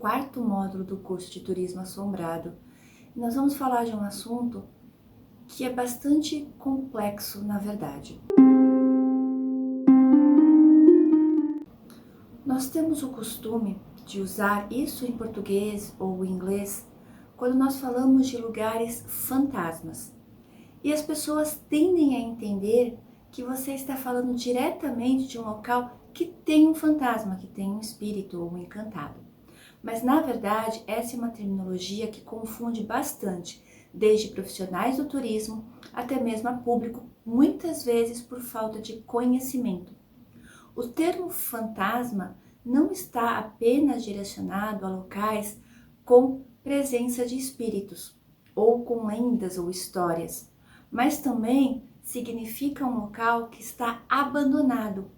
quarto módulo do curso de Turismo Assombrado. E nós vamos falar de um assunto que é bastante complexo, na verdade. Nós temos o costume de usar isso em português ou em inglês quando nós falamos de lugares fantasmas. E as pessoas tendem a entender que você está falando diretamente de um local que tem um fantasma, que tem um espírito ou um encantado. Mas na verdade, essa é uma terminologia que confunde bastante, desde profissionais do turismo até mesmo a público, muitas vezes por falta de conhecimento. O termo fantasma não está apenas direcionado a locais com presença de espíritos, ou com lendas ou histórias, mas também significa um local que está abandonado,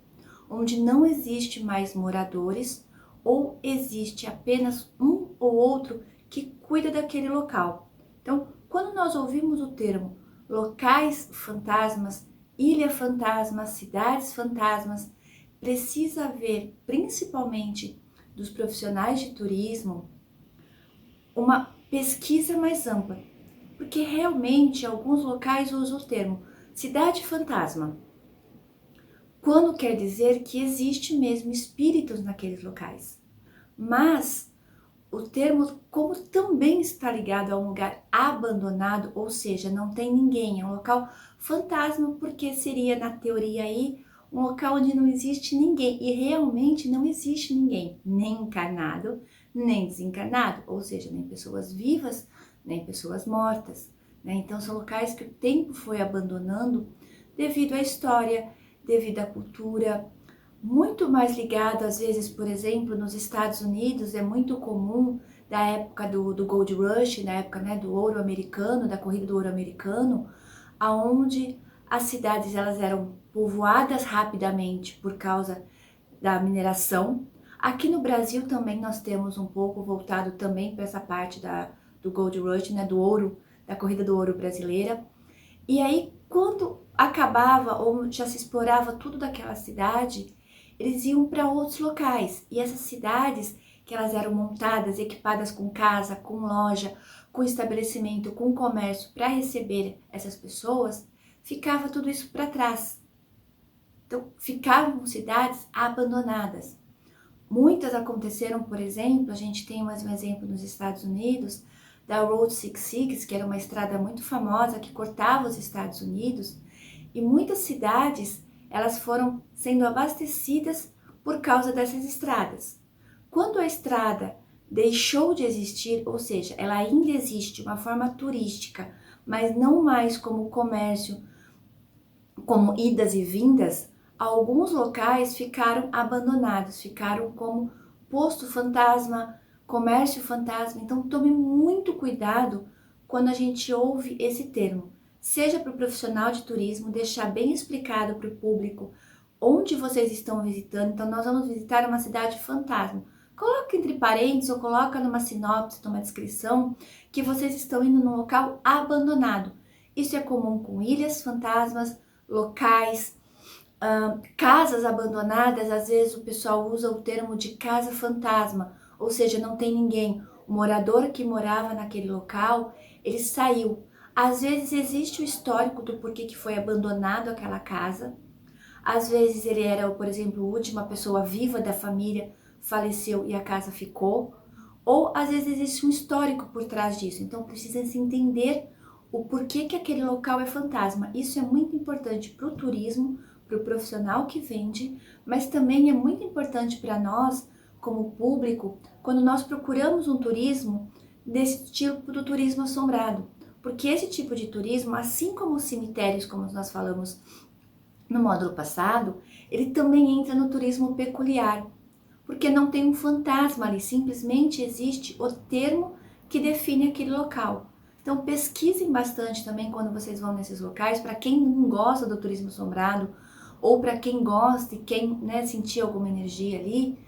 onde não existe mais moradores ou existe apenas um ou outro que cuida daquele local. Então, quando nós ouvimos o termo locais fantasmas, ilha fantasma, cidades fantasmas, precisa haver, principalmente dos profissionais de turismo, uma pesquisa mais ampla, porque realmente alguns locais usam o termo cidade fantasma, quando quer dizer que existe mesmo espíritos naqueles locais. Mas o termo, como também está ligado a um lugar abandonado, ou seja, não tem ninguém, é um local fantasma, porque seria, na teoria aí, um local onde não existe ninguém, e realmente não existe ninguém, nem encarnado, nem desencarnado, ou seja, nem pessoas vivas, nem pessoas mortas, né? Então são locais que o tempo foi abandonando devido à história, devido à cultura, muito mais ligado, às vezes, por exemplo, nos Estados Unidos, é muito comum, da época do Gold Rush, na época, né, do ouro americano, da corrida do ouro americano, aonde as cidades elas eram povoadas rapidamente por causa da mineração. Aqui no Brasil também nós temos um pouco voltado também para essa parte do Gold Rush, né, do ouro, da corrida do ouro brasileira. E aí, quando acabava ou já se explorava tudo daquela cidade, eles iam para outros locais. E essas cidades, que elas eram montadas, equipadas com casa, com loja, com estabelecimento, com comércio para receber essas pessoas, ficava tudo isso para trás. Então, ficavam cidades abandonadas. Muitas aconteceram, por exemplo, a gente tem mais um exemplo nos Estados Unidos, da Route 66, que era uma estrada muito famosa que cortava os Estados Unidos, e muitas cidades elas foram sendo abastecidas por causa dessas estradas. Quando a estrada deixou de existir, ou seja, ela ainda existe de uma forma turística, mas não mais como comércio, como idas e vindas, alguns locais ficaram abandonados, ficaram como posto fantasma, comércio fantasma. Então tome muito cuidado quando a gente ouve esse termo. Seja para o profissional de turismo, deixar bem explicado para o público onde vocês estão visitando. Então nós vamos visitar uma cidade fantasma. Coloca entre parênteses ou coloca numa sinopse, numa descrição, que vocês estão indo num local abandonado. Isso é comum com ilhas fantasmas, locais, casas abandonadas. Às vezes o pessoal usa o termo de casa fantasma, ou seja, não tem ninguém. O morador que morava naquele local, ele saiu. Às vezes existe o histórico do porquê que foi abandonado aquela casa. Às vezes ele era, por exemplo, a última pessoa viva da família, faleceu e a casa ficou. Ou às vezes existe um histórico por trás disso. Então precisa se entender o porquê que aquele local é fantasma. Isso é muito importante para o turismo, para o profissional que vende, mas também é muito importante para nós, como público, quando nós procuramos um turismo desse tipo do turismo assombrado. Porque esse tipo de turismo, assim como os cemitérios, como nós falamos no módulo passado, ele também entra no turismo peculiar, porque não tem um fantasma ali, simplesmente existe o termo que define aquele local. Então pesquisem bastante também quando vocês vão nesses locais, para quem não gosta do turismo assombrado, ou para quem gosta e quem, né, sentir alguma energia ali,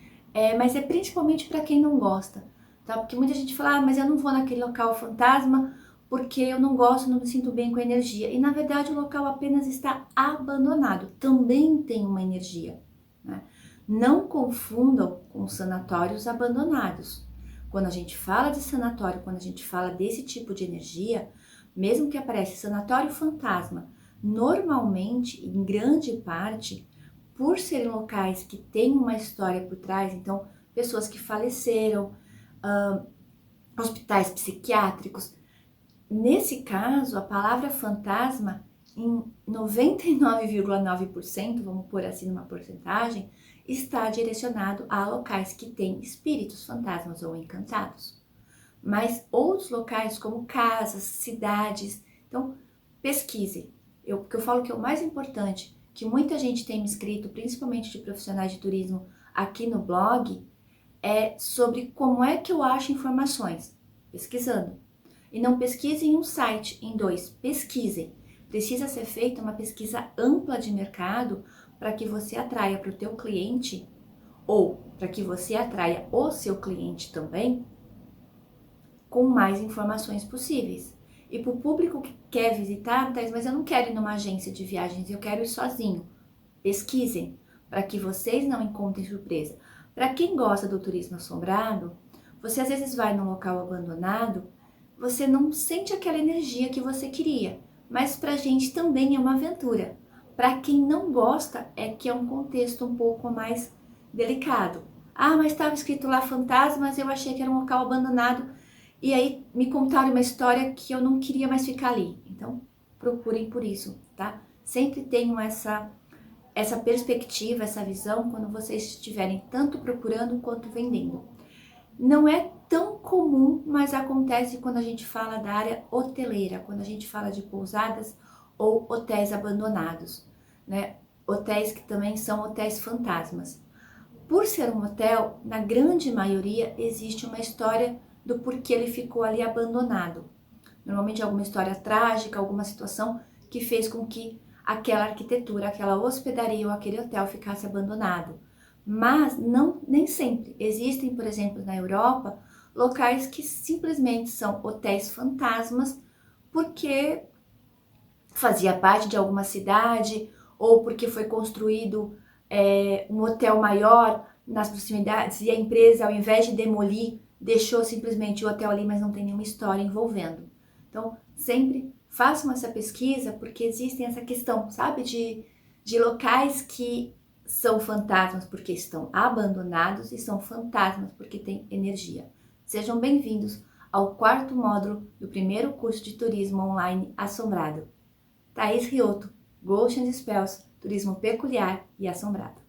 mas é principalmente para quem não gosta, tá? Porque muita gente fala, mas eu não vou naquele local fantasma porque eu não gosto, não me sinto bem com a energia. E na verdade o local apenas está abandonado, também tem uma energia, né? Não confundam com sanatórios abandonados, Quando a gente fala de sanatório, quando a gente fala desse tipo de energia, mesmo que apareça sanatório fantasma, normalmente, em grande parte, por serem locais que têm uma história por trás, então pessoas que faleceram, hospitais psiquiátricos, nesse caso, a palavra fantasma, em 99,9%, vamos pôr assim numa porcentagem, está direcionado a locais que têm espíritos fantasmas ou encantados. Mas outros locais, como casas, cidades, então pesquise. Porque eu falo que é o mais importante, que muita gente tem me escrito, principalmente de profissionais de turismo aqui no blog, é sobre como é que eu acho informações, pesquisando. E não pesquise em um site, em dois, pesquisem. Precisa ser feita uma pesquisa ampla de mercado para que você atraia para o teu cliente ou para que você atraia o seu cliente também com mais informações possíveis. E para o público que quer visitar, mas eu não quero ir numa agência de viagens, eu quero ir sozinho. Pesquisem para que vocês não encontrem surpresa. Para quem gosta do turismo assombrado, você às vezes vai num local abandonado, você não sente aquela energia que você queria, mas para a gente também é uma aventura. Para quem não gosta, é que é um contexto um pouco mais delicado. Ah, mas estava escrito lá fantasmas, eu achei que era um local abandonado e aí me contaram uma história que eu não queria mais ficar ali. Então, procurem por isso, tá? Sempre tenham essa perspectiva, essa visão quando vocês estiverem tanto procurando quanto vendendo. Não é tão comum, mas acontece quando a gente fala da área hoteleira, quando a gente fala de pousadas ou hotéis abandonados, né? Hotéis que também são hotéis fantasmas. Por ser um hotel, na grande maioria existe uma história do porquê ele ficou ali abandonado. Normalmente alguma história trágica, alguma situação que fez com que aquela arquitetura, aquela hospedaria ou aquele hotel ficasse abandonado. Mas não, nem sempre. Existem, por exemplo, na Europa, locais que simplesmente são hotéis fantasmas porque fazia parte de alguma cidade ou porque foi construído um hotel maior nas proximidades e a empresa, ao invés de demolir, deixou simplesmente o hotel ali, mas não tem nenhuma história envolvendo. Então, sempre façam essa pesquisa, porque existem essa questão, sabe, de locais que são fantasmas porque estão abandonados e são fantasmas porque têm energia. Sejam bem-vindos ao 4º módulo do primeiro curso de turismo online assombrado. Thaís Riotto, Ghosts and Spells, Turismo Peculiar e Assombrado.